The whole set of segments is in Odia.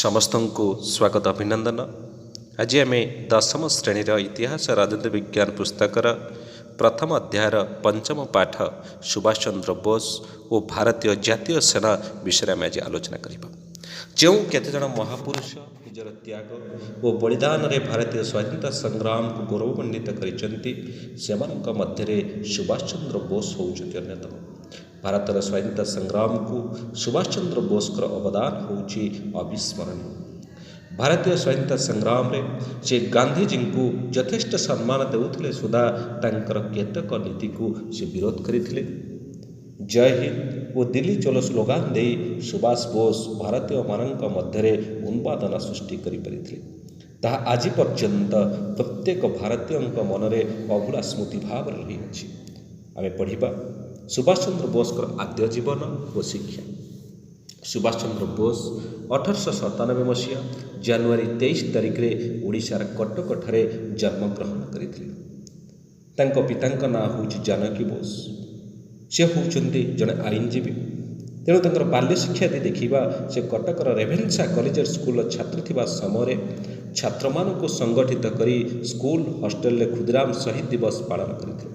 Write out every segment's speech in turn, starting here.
ସମସ୍ତଙ୍କୁ ସ୍ୱାଗତ ଅଭିନନ୍ଦନ। ଆଜି ଆମେ ଦଶମ ଶ୍ରେଣୀର ଇତିହାସ ରାଜନୀତି ବିଜ୍ଞାନ ପୁସ୍ତକର ପ୍ରଥମ ଅଧ୍ୟାୟର ପଞ୍ଚମ ପାଠ ସୁଭାଷ ଚନ୍ଦ୍ର ବୋଷ ଓ ଭାରତୀୟ ଜାତୀୟ ସେନା ବିଷୟରେ ଆମେ ଆଜି ଆଲୋଚନା କରିବା। ଯେଉଁ କେତେଜଣ ମହାପୁରୁଷ ନିଜର ତ୍ୟାଗ ଓ ବଳିଦାନରେ ଭାରତୀୟ ସ୍ୱାଧୀନତା ସଂଗ୍ରାମକୁ ଗୌରବାନ୍ୱିତ କରିଛନ୍ତି, ସେମାନଙ୍କ ମଧ୍ୟରେ ସୁଭାଷ ଚନ୍ଦ୍ର ବୋଷ ହେଉଛନ୍ତି ଅନ୍ୟତମ। ଭାରତର ସ୍ୱାଧୀନତା ସଂଗ୍ରାମକୁ ସୁଭାଷ ଚନ୍ଦ୍ର ବୋଷଙ୍କର ଅବଦାନ ହେଉଛି ଅବିସ୍ମରଣୀୟ। ଭାରତୀୟ ସ୍ୱାଧୀନତା ସଂଗ୍ରାମରେ ସେ ଗାନ୍ଧିଜୀଙ୍କୁ ଯଥେଷ୍ଟ ସମ୍ମାନ ଦେଉଥିଲେ ସୁଦ୍ଧା ତାଙ୍କର କେତେକ ନୀତିକୁ ସେ ବିରୋଧ କରିଥିଲେ। ଜୟ ହିନ୍ଦ ଓ ଦିଲ୍ଲୀ ଚଲୋ ସ୍ଲୋଗାନ ଦେଇ ସୁଭାଷ ବୋଷ ଭାରତୀୟମାନଙ୍କ ମଧ୍ୟରେ ଉନ୍ମାଦନା ସୃଷ୍ଟି କରିପାରିଥିଲେ। ତାହା ଆଜି ପର୍ଯ୍ୟନ୍ତ ପ୍ରତ୍ୟେକ ଭାରତୀୟଙ୍କ ମନରେ ଅଭୁଲା ସ୍ମୃତି ଭାବରେ ରହିଅଛି। ଆମେ ପଢ଼ିବା ସୁଭାଷ ଚନ୍ଦ୍ର ବୋଷଙ୍କର ଆଦ୍ୟ ଜୀବନ ଓ ଶିକ୍ଷା। ସୁଭାଷ ଚନ୍ଦ୍ର ବୋଷ 1897 ମସିହା ଜାନୁଆରୀ 23 ତାରିଖରେ ଓଡ଼ିଶାର କଟକଠାରେ ଜନ୍ମଗ୍ରହଣ କରିଥିଲେ। ତାଙ୍କ ପିତାଙ୍କ ନାଁ ହେଉଛି ଜାନକୀ ବୋଷ। ସେ ହେଉଛନ୍ତି ଜଣେ ଆଇନଜୀବୀ। ତେଣୁ ତାଙ୍କର ବାଲ୍ୟ ଶିକ୍ଷା ଯଦି ଦେଖିବା, ସେ କଟକର ରେଭେନ୍ସା କଲେଜିଏଟ୍ ସ୍କୁଲର ଛାତ୍ର ଥିବା ସମୟରେ ଛାତ୍ରମାନଙ୍କୁ ସଂଗଠିତ କରି ସ୍କୁଲ ହଷ୍ଟେଲରେ କ୍ଷୁଦିରାମ ଶହୀଦ ଦିବସ ପାଳନ କରିଥିଲେ।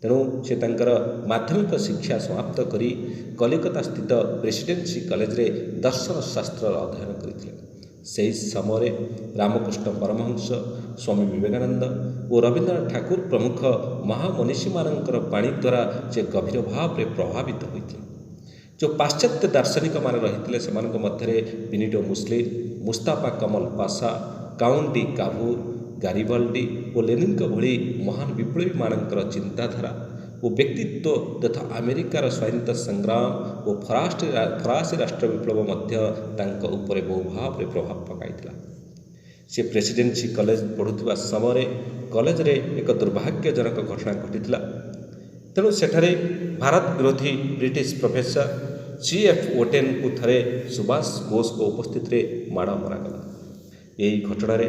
ତେଣୁ ସେ ତାଙ୍କର ମାଧ୍ୟମିକ ଶିକ୍ଷା ସମାପ୍ତ କରି କଲିକତା ସ୍ଥିତ ପ୍ରେସିଡେନ୍ସି କଲେଜରେ ଦର୍ଶନ ଶାସ୍ତ୍ରର ଅଧ୍ୟୟନ କରିଥିଲେ। ସେହି ସମୟରେ ରାମକୃଷ୍ଣ ପରମହଂସ, ସ୍ୱାମୀ ବିବେକାନନ୍ଦ ଓ ରବୀନ୍ଦ୍ରନାଥ ଠାକୁର ପ୍ରମୁଖ ମହାମନୀଷୀମାନଙ୍କର ବାଣୀ ଦ୍ୱାରା ସେ ଗଭୀର ଭାବରେ ପ୍ରଭାବିତ ହୋଇଥିଲେ। ଯେଉଁ ପାଶ୍ଚାତ୍ୟ ଦାର୍ଶନିକମାନେ ରହିଥିଲେ, ସେମାନଙ୍କ ମଧ୍ୟରେ ବିନିଟୋ ମୁସୋଲିନି, ମୁସ୍ତାଫା କମଲ ପାସା, କାଉଣ୍ଟ ଡି କାଭୁର, ଗାରିବାଲ୍ଡି ଓ ଲେନିନ୍ଙ୍କ ଭଳି ମହାନ ବିପ୍ଳବୀମାନଙ୍କର ଚିନ୍ତାଧାରା ଓ ବ୍ୟକ୍ତିତ୍ୱ ତଥା ଆମେରିକାର ସ୍ୱାଧୀନତା ସଂଗ୍ରାମ ଓ ଫରାସୀ ରାଷ୍ଟ୍ର ବିପ୍ଳବ ମଧ୍ୟ ତାଙ୍କ ଉପରେ ବହୁ ଭାବରେ ପ୍ରଭାବ ପକାଇଥିଲା। ସେ ପ୍ରେସିଡେନ୍ସି କଲେଜ ପଢ଼ୁଥିବା ସମୟରେ କଲେଜରେ ଏକ ଦୁର୍ଭାଗ୍ୟଜନକ ଘଟଣା ଘଟିଥିଲା। ତେଣୁ ସେଠାରେ ଭାରତ ବିରୋଧୀ ବ୍ରିଟିଶ ପ୍ରଫେସର C.F. ଓଟେନଙ୍କୁ ଥରେ ସୁଭାଷ ବୋଷଙ୍କ ଉପସ୍ଥିତିରେ ମାଡ଼ ମରାଗଲା। ଏହି ଘଟଣାରେ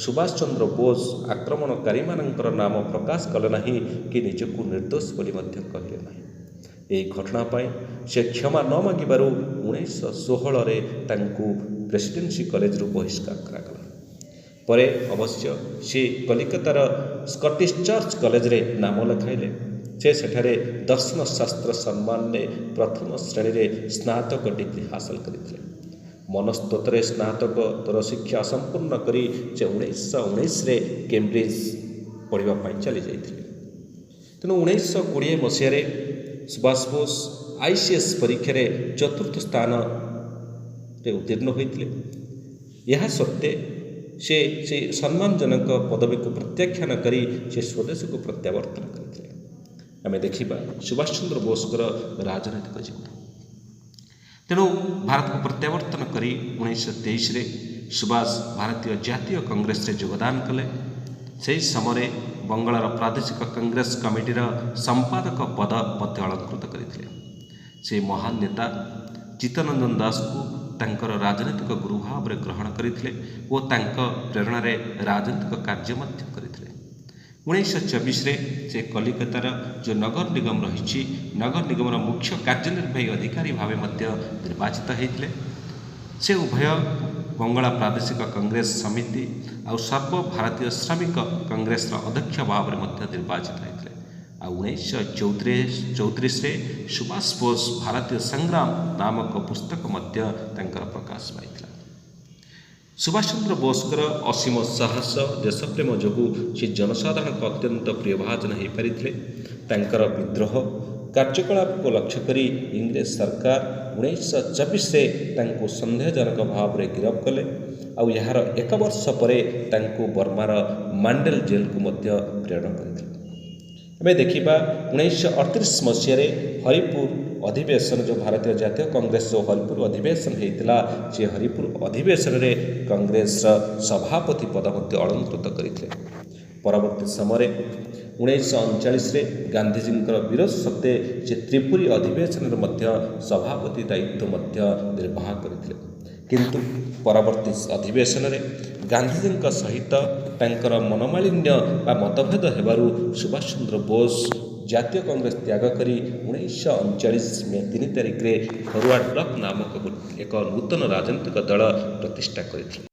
ସୁଭାଷ ଚନ୍ଦ୍ର ବୋଷ ଆକ୍ରମଣକାରୀମାନଙ୍କର ନାମ ପ୍ରକାଶ କଲେ ନାହିଁ କି ନିଜକୁ ନିର୍ଦ୍ଦୋଷ ବୋଲି ମଧ୍ୟ କହିଲେ ନାହିଁ। ଏହି ଘଟଣା ପାଇଁ ସେ କ୍ଷମା ନ ମାଗିବାରୁ 1916ରେ ତାଙ୍କୁ ପ୍ରେସିଡେନ୍ସି କଲେଜରୁ ବହିଷ୍କାର କରାଗଲା। ପରେ ଅବଶ୍ୟ ସେ କଲିକତାର ସ୍କଟିଶ ଚର୍ଚ୍ଚ କଲେଜରେ ନାମ ଲେଖାଇଲେ। ସେ ସେଠାରେ ଦର୍ଶନ ଶାସ୍ତ୍ର ସମ୍ମାନରେ ପ୍ରଥମ ଶ୍ରେଣୀରେ ସ୍ନାତକ ଡିଗ୍ରୀ ହାସଲ କରିଥିଲେ। ମନସ୍ତତ୍ତ୍ୱରେ ସ୍ନାତକୋତ୍ତର ଶିକ୍ଷା ସମ୍ପୂର୍ଣ୍ଣ କରି ସେ 1919ରେ କେମ୍ବ୍ରିଜ ପଢ଼ିବା ପାଇଁ ଚାଲିଯାଇଥିଲେ। ତେଣୁ 1920 ମସିହାରେ ସୁଭାଷ ବୋଷ ICS ପରୀକ୍ଷାରେ ଚତୁର୍ଥ ସ୍ଥାନରେ ଉତ୍ତୀର୍ଣ୍ଣ ହୋଇଥିଲେ। ଏହା ସତ୍ତ୍ୱେ ସେ ସମ୍ମାନଜନକ ପଦବୀକୁ ପ୍ରତ୍ୟାଖ୍ୟାନ କରି ସେ ସ୍ୱଦେଶକୁ ପ୍ରତ୍ୟାବର୍ତ୍ତନ କରିଥିଲେ। ଆମେ ଦେଖିବା ସୁଭାଷ ଚନ୍ଦ୍ର ବୋଷଙ୍କର ରାଜନୈତିକ ଜୀବନ। ତେଣୁ ଭାରତକୁ ପ୍ରତ୍ୟାବର୍ତ୍ତନ କରି 1923ରେ ସୁଭାଷ ଭାରତୀୟ ଜାତୀୟ କଂଗ୍ରେସରେ ଯୋଗଦାନ କଲେ। ସେହି ସମୟରେ ବଙ୍ଗଳାର ପ୍ରାଦେଶିକ କଂଗ୍ରେସ କମିଟିର ସମ୍ପାଦକ ପଦ ମଧ୍ୟ ଅଳଙ୍କୃତ କରିଥିଲେ। ସେ ମହାନ ନେତା ଚିତ୍ତରଞ୍ଜନ ଦାସଙ୍କୁ ତାଙ୍କର ରାଜନୈତିକ ଗୁରୁ ଭାବରେ ଗ୍ରହଣ କରିଥିଲେ ଓ ତାଙ୍କ ପ୍ରେରଣାରେ ରାଜନୈତିକ କାର୍ଯ୍ୟ ମଧ୍ୟ କରିଥିଲେ। 1924ରେ ସେ କଲିକତାର ଯେଉଁ ନଗର ନିଗମ ରହିଛି, ନଗର ନିଗମର ମୁଖ୍ୟ କାର୍ଯ୍ୟନିର୍ବାହୀ ଅଧିକାରୀ ଭାବେ ମଧ୍ୟ ନିର୍ବାଚିତ ହୋଇଥିଲେ। ସେ ଉଭୟ ବଙ୍ଗଳା ପ୍ରାଦେଶିକ କଂଗ୍ରେସ ସମିତି ଆଉ ସର୍ବଭାରତୀୟ ଶ୍ରମିକ କଂଗ୍ରେସର ଅଧ୍ୟକ୍ଷ ଭାବରେ ମଧ୍ୟ ନିର୍ବାଚିତ ହୋଇଥିଲେ। ଆଉ 1934ରେ ସୁଭାଷ ବୋଷ ଭାରତୀୟ ସଂଗ୍ରାମ ନାମକ ପୁସ୍ତକ ମଧ୍ୟ ତାଙ୍କର ପ୍ରକାଶ ପାଇଥିଲା। ସୁଭାଷ ଚନ୍ଦ୍ର ବୋଷଙ୍କର ଅସୀମ ସାହସ, ଦେଶପ୍ରେମ ଯୋଗୁଁ ସେ ଜନସାଧାରଣଙ୍କ ଅତ୍ୟନ୍ତ ପ୍ରିୟଭାଜନ ହୋଇପାରିଥିଲେ। ତାଙ୍କର ବିଦ୍ରୋହ କାର୍ଯ୍ୟକଳାପକୁ ଲକ୍ଷ୍ୟ କରି ଇଂରେଜ ସରକାର 1924ରେ ତାଙ୍କୁ ସନ୍ଦେହଜନକ ଭାବରେ ଗିରଫ କଲେ। ଆଉ ଏହାର 1 ବର୍ଷ ପରେ ତାଙ୍କୁ ବର୍ମାର ମାଣ୍ଡେଲ ଜେଲକୁ ମଧ୍ୟ ପ୍ରେରଣ କରିଥିଲେ। ଆମେ ଦେଖିବା 1938 ମସିହାରେ ହରିପୁର ଅଧିବେଶନ, ଯେଉଁ ଭାରତୀୟ ଜାତୀୟ କଂଗ୍ରେସ ଯେଉଁ ହରିପୁର ଅଧିବେଶନ ହୋଇଥିଲା, ସେ ହରିପୁର ଅଧିବେଶନରେ କଂଗ୍ରେସର ସଭାପତି ପଦ ମଧ୍ୟ ଅଳଙ୍କୃତ କରିଥିଲେ। ପରବର୍ତ୍ତୀ ସମୟରେ 1939ରେ ଗାନ୍ଧିଜୀଙ୍କର ବିରୋଧ ସତ୍ତ୍ୱେ ସେ ତ୍ରିପୁରୀ ଅଧିବେଶନରେ ମଧ୍ୟ ସଭାପତି ଦାୟିତ୍ୱ ମଧ୍ୟ ନିର୍ବାହ କରିଥିଲେ। କିନ୍ତୁ ପରବର୍ତ୍ତୀ ଅଧିବେଶନରେ ଗାନ୍ଧିଜୀଙ୍କ ସହିତ ତାଙ୍କର ମନୋମାଳିନ୍ୟ ବା ମତଭେଦ ହେବାରୁ ସୁଭାଷ ଚନ୍ଦ୍ର ବୋଷ ଜାତୀୟ କଂଗ୍ରେସ ତ୍ୟାଗ କରି 1939 ମେ 3 ତାରିଖରେ ଫରୱାର୍ଡ ବ୍ଲକ ନାମକ ଏକ ନୂତନ ରାଜନୈତିକ ଦଳ ପ୍ରତିଷ୍ଠା କରିଥିଲେ।